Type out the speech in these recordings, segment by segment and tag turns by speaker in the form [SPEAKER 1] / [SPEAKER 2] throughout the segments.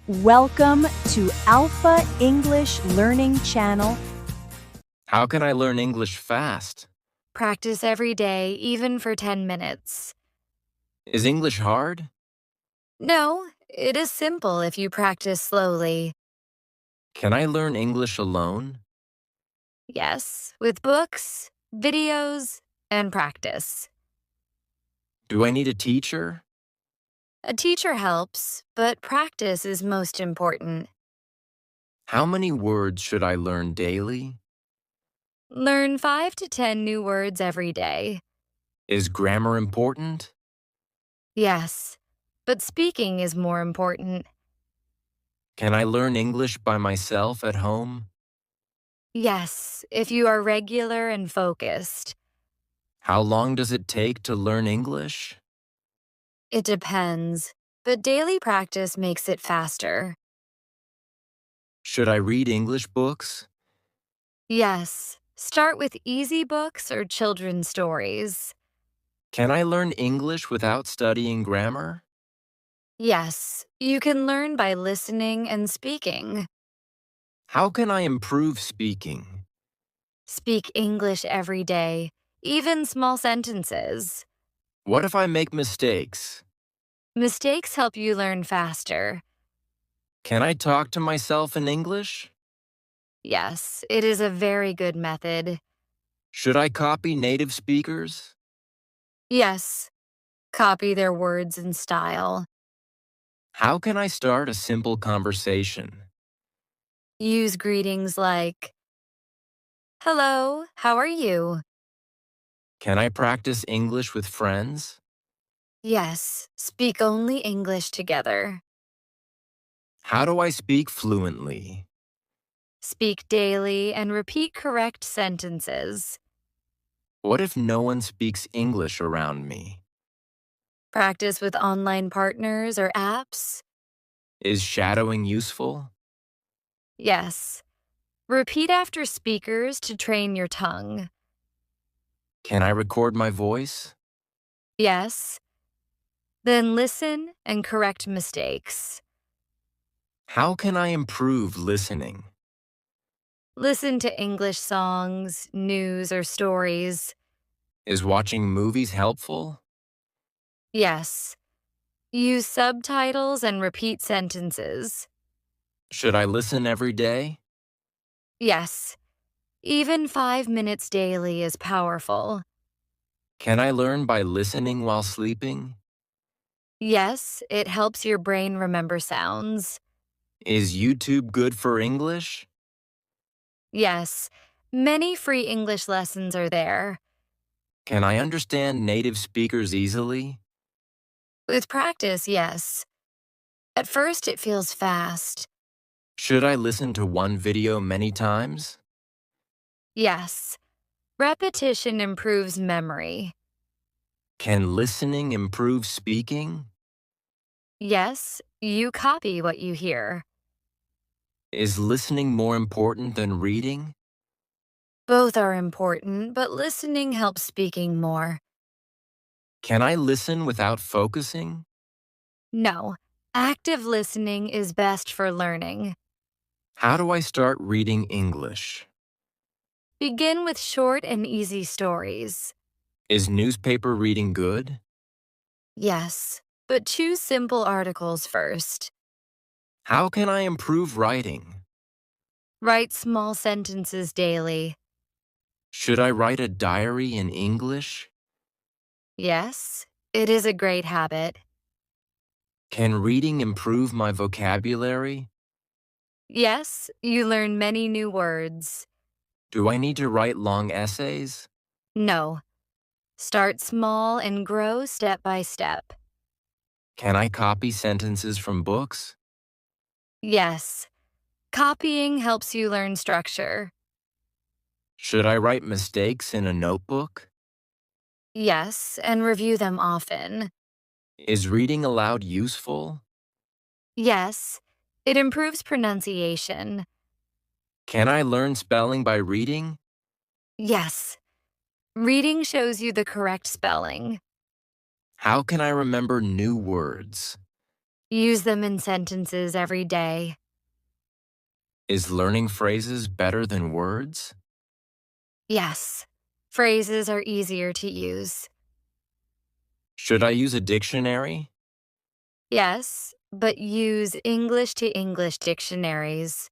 [SPEAKER 1] Welcome to Alpha English Learning Channel.
[SPEAKER 2] How can I learn English fast?
[SPEAKER 3] Practice every day, even for 10 minutes.
[SPEAKER 2] Is English hard?
[SPEAKER 3] No, it is simple if you practice slowly.
[SPEAKER 2] Can I learn English alone?
[SPEAKER 3] Yes, with books, videos, and practice.
[SPEAKER 2] Do I need a teacher?
[SPEAKER 3] A teacher helps, but practice is most important.
[SPEAKER 2] How many words should I learn daily?
[SPEAKER 3] Learn 5 to 10 new words every day.
[SPEAKER 2] Is grammar important?
[SPEAKER 3] Yes, but speaking is more important.
[SPEAKER 2] Can I learn English by myself at home?
[SPEAKER 3] Yes, if you are regular and focused.
[SPEAKER 2] How long does it take to learn English?
[SPEAKER 3] It depends, but daily practice makes it faster.
[SPEAKER 2] Should I read English books?
[SPEAKER 3] Yes, start with easy books or children's stories.
[SPEAKER 2] Can I learn English without studying grammar?
[SPEAKER 3] Yes, you can learn by listening and speaking.
[SPEAKER 2] How can I improve speaking?
[SPEAKER 3] Speak English every day, even small sentences.
[SPEAKER 2] What if I make mistakes?
[SPEAKER 3] Mistakes help you learn faster.
[SPEAKER 2] Can I talk to myself in English?
[SPEAKER 3] Yes, it is a very good method.
[SPEAKER 2] Should I copy native speakers?
[SPEAKER 3] Yes, copy their words and style.
[SPEAKER 2] How can I start a simple conversation?
[SPEAKER 3] Use greetings like, "Hello, how are you?"
[SPEAKER 2] Can I practice English with friends?
[SPEAKER 3] Yes, speak only English together.
[SPEAKER 2] How do I speak fluently?
[SPEAKER 3] Speak daily and repeat correct sentences.
[SPEAKER 2] What if no one speaks English around me?
[SPEAKER 3] Practice with online partners or apps.
[SPEAKER 2] Is shadowing useful?
[SPEAKER 3] Yes. Repeat after speakers to train your tongue.
[SPEAKER 2] Can I record my voice?
[SPEAKER 3] Yes. Then listen and correct mistakes.
[SPEAKER 2] How can I improve listening?
[SPEAKER 3] Listen to English songs, news, or stories.
[SPEAKER 2] Is watching movies helpful?
[SPEAKER 3] Yes. Use subtitles and repeat sentences.
[SPEAKER 2] Should I listen every day?
[SPEAKER 3] Yes. Even 5 minutes daily is powerful.
[SPEAKER 2] Can I learn by listening while sleeping?
[SPEAKER 3] Yes, it helps your brain remember sounds.
[SPEAKER 2] Is YouTube good for English?
[SPEAKER 3] Yes, many free English lessons are there.
[SPEAKER 2] Can I understand native speakers easily?
[SPEAKER 3] With practice, yes. At first, it feels fast.
[SPEAKER 2] Should I listen to one video many times?
[SPEAKER 3] Yes. Repetition improves memory.
[SPEAKER 2] Can listening improve speaking?
[SPEAKER 3] Yes, you copy what you hear.
[SPEAKER 2] Is listening more important than reading?
[SPEAKER 3] Both are important, but listening helps speaking more.
[SPEAKER 2] Can I listen without focusing?
[SPEAKER 3] No, active listening is best for learning.
[SPEAKER 2] How do I start reading English?
[SPEAKER 3] Begin with short and easy stories.
[SPEAKER 2] Is newspaper reading good?
[SPEAKER 3] Yes, but choose simple articles first.
[SPEAKER 2] How can I improve writing?
[SPEAKER 3] Write small sentences daily.
[SPEAKER 2] Should I write a diary in English?
[SPEAKER 3] Yes, it is a great habit.
[SPEAKER 2] Can reading improve my vocabulary?
[SPEAKER 3] Yes, you learn many new words.
[SPEAKER 2] Do I need to write long essays?
[SPEAKER 3] No, start small and grow step by step.
[SPEAKER 2] Can I copy sentences from books?
[SPEAKER 3] Yes, copying helps you learn structure.
[SPEAKER 2] Should I write mistakes in a notebook?
[SPEAKER 3] Yes, and review them often.
[SPEAKER 2] Is reading aloud useful?
[SPEAKER 3] Yes, it improves pronunciation.
[SPEAKER 2] Can I learn spelling by reading?
[SPEAKER 3] Yes, reading shows you the correct spelling.
[SPEAKER 2] How can I remember new words?
[SPEAKER 3] Use them in sentences every day.
[SPEAKER 2] Is learning phrases better than words?
[SPEAKER 3] Yes, phrases are easier to use.
[SPEAKER 2] Should I use a dictionary?
[SPEAKER 3] Yes, but use English to English dictionaries.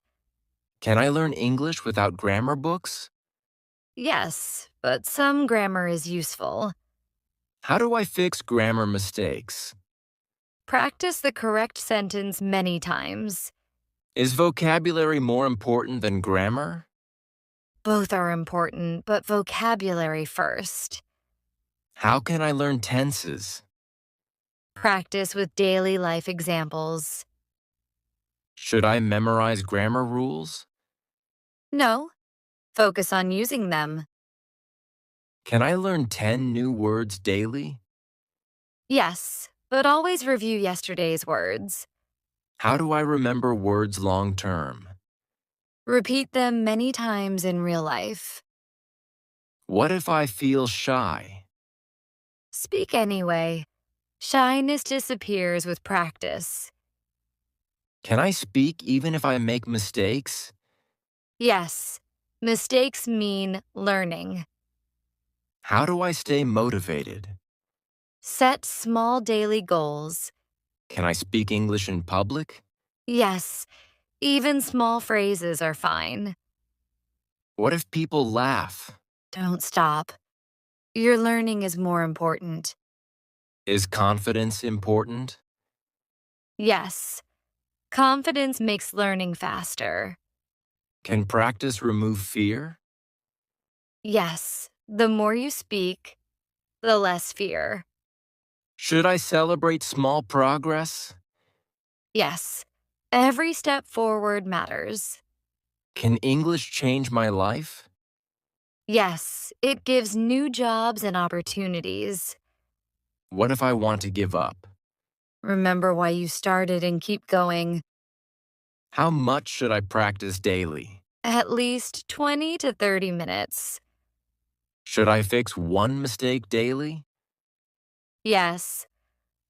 [SPEAKER 2] Can I learn English without grammar books?
[SPEAKER 3] Yes, but some grammar is useful.
[SPEAKER 2] How do I fix grammar mistakes?
[SPEAKER 3] Practice the correct sentence many times.
[SPEAKER 2] Is vocabulary more important than grammar?
[SPEAKER 3] Both are important, but vocabulary first.
[SPEAKER 2] How can I learn tenses?
[SPEAKER 3] Practice with daily life examples.
[SPEAKER 2] Should I memorize grammar rules?
[SPEAKER 3] No, focus on using them.
[SPEAKER 2] Can I learn 10 new words daily?
[SPEAKER 3] Yes, but always review yesterday's words.
[SPEAKER 2] How do I remember words long term?
[SPEAKER 3] Repeat them many times in real life.
[SPEAKER 2] What if I feel shy?
[SPEAKER 3] Speak anyway. Shyness disappears with practice.
[SPEAKER 2] Can I speak even if I make mistakes?
[SPEAKER 3] Yes, mistakes mean learning.
[SPEAKER 2] How do I stay motivated?
[SPEAKER 3] Set small daily goals.
[SPEAKER 2] Can I speak English in public?
[SPEAKER 3] Yes, even small phrases are fine.
[SPEAKER 2] What if people laugh?
[SPEAKER 3] Don't stop. Your learning is more important.
[SPEAKER 2] Is confidence important?
[SPEAKER 3] Yes, confidence makes learning faster.
[SPEAKER 2] Can practice remove fear?
[SPEAKER 3] Yes, the more you speak, the less fear.
[SPEAKER 2] Should I celebrate small progress?
[SPEAKER 3] Yes, every step forward matters.
[SPEAKER 2] Can English change my life?
[SPEAKER 3] Yes, it gives new jobs and opportunities.
[SPEAKER 2] What if I want to give up?
[SPEAKER 3] Remember why you started and keep going.
[SPEAKER 2] How much should I practice daily?
[SPEAKER 3] At least 20 to 30 minutes.
[SPEAKER 2] Should I fix one mistake daily?
[SPEAKER 3] Yes,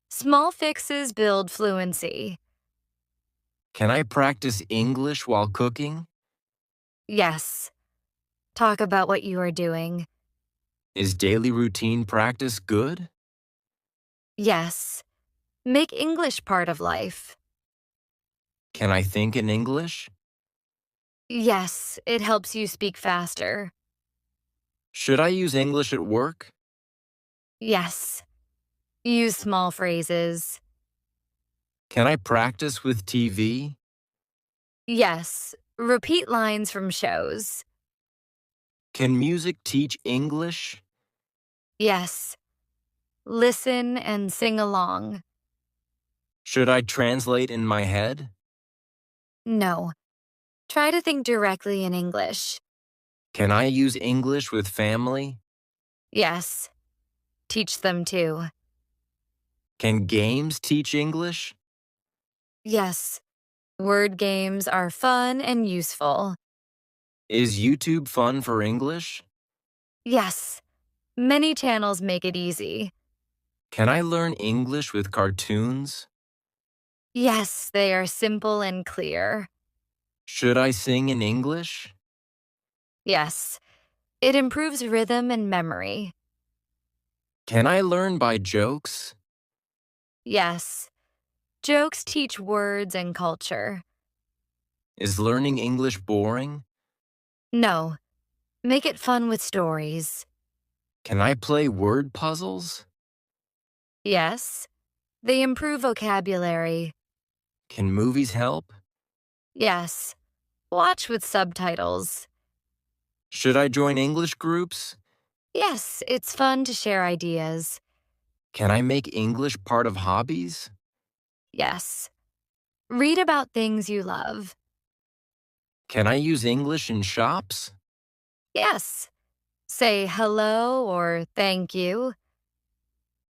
[SPEAKER 3] small fixes build fluency.
[SPEAKER 2] Can I practice English while cooking?
[SPEAKER 3] Yes, talk about what you are doing.
[SPEAKER 2] Is daily routine practice good?
[SPEAKER 3] Yes, make English part of life.
[SPEAKER 2] Can I think in English?
[SPEAKER 3] Yes, it helps you speak faster.
[SPEAKER 2] Should I use English at work?
[SPEAKER 3] Yes, use small phrases.
[SPEAKER 2] Can I practice with TV?
[SPEAKER 3] Yes, repeat lines from shows.
[SPEAKER 2] Can music teach English?
[SPEAKER 3] Yes, listen and sing along.
[SPEAKER 2] Should I translate in my head?
[SPEAKER 3] No, try to think directly in English.
[SPEAKER 2] Can I use English with family?
[SPEAKER 3] Yes, teach them too.
[SPEAKER 2] Can games teach English?
[SPEAKER 3] Yes, word games are fun and useful.
[SPEAKER 2] Is YouTube fun for English?
[SPEAKER 3] Yes, many channels make it easy.
[SPEAKER 2] Can I learn English with cartoons?
[SPEAKER 3] Yes, they are simple and clear.
[SPEAKER 2] Should I sing in English?
[SPEAKER 3] Yes, it improves rhythm and memory.
[SPEAKER 2] Can I learn by jokes?
[SPEAKER 3] Yes, jokes teach words and culture.
[SPEAKER 2] Is learning English boring?
[SPEAKER 3] No, make it fun with stories.
[SPEAKER 2] Can I play word puzzles?
[SPEAKER 3] Yes, they improve vocabulary.
[SPEAKER 2] Can movies help?
[SPEAKER 3] Yes, watch with subtitles.
[SPEAKER 2] Should I join English groups?
[SPEAKER 3] Yes, it's fun to share ideas.
[SPEAKER 2] Can I make English part of hobbies?
[SPEAKER 3] Yes, read about things you love.
[SPEAKER 2] Can I use English in shops?
[SPEAKER 3] Yes, say hello or thank you.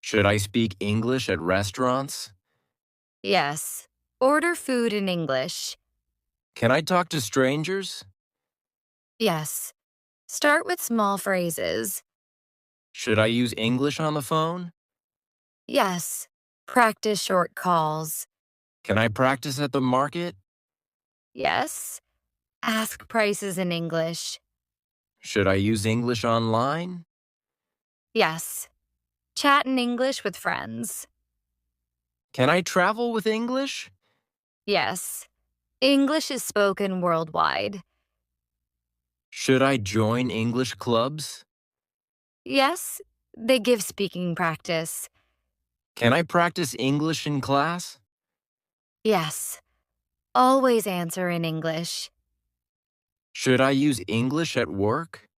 [SPEAKER 2] Should I speak English at restaurants?
[SPEAKER 3] Yes, order food in English.
[SPEAKER 2] Can I talk to strangers?
[SPEAKER 3] Yes, start with small phrases.
[SPEAKER 2] Should I use English on the phone?
[SPEAKER 3] Yes, practice short calls.
[SPEAKER 2] Can I practice at the market?
[SPEAKER 3] Yes. Ask prices in English.
[SPEAKER 2] Should I use English online?
[SPEAKER 3] Yes. Chat in English with friends.
[SPEAKER 2] Can I travel with English?
[SPEAKER 3] Yes. English is spoken worldwide.
[SPEAKER 2] Should I join English clubs?
[SPEAKER 3] Yes. They give speaking practice.
[SPEAKER 2] Can I practice English in class?
[SPEAKER 3] Yes. Always answer in English.
[SPEAKER 2] Should I use English at work?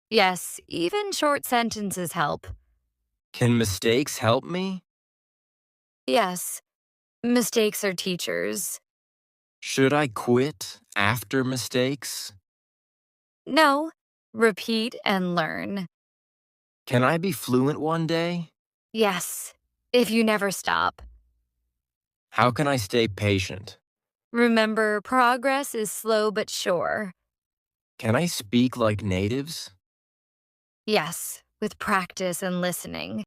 [SPEAKER 3] Yes, even short sentences help.
[SPEAKER 2] Can mistakes help me?
[SPEAKER 3] Yes. Mistakes are teachers.
[SPEAKER 2] Should I quit after mistakes?
[SPEAKER 3] No. Repeat and learn.
[SPEAKER 2] Can I be fluent one day?
[SPEAKER 3] Yes. If you never stop.
[SPEAKER 2] How can I stay patient?
[SPEAKER 3] Remember, progress is slow but sure.
[SPEAKER 2] Can I speak like natives?
[SPEAKER 3] Yes, with practice and listening.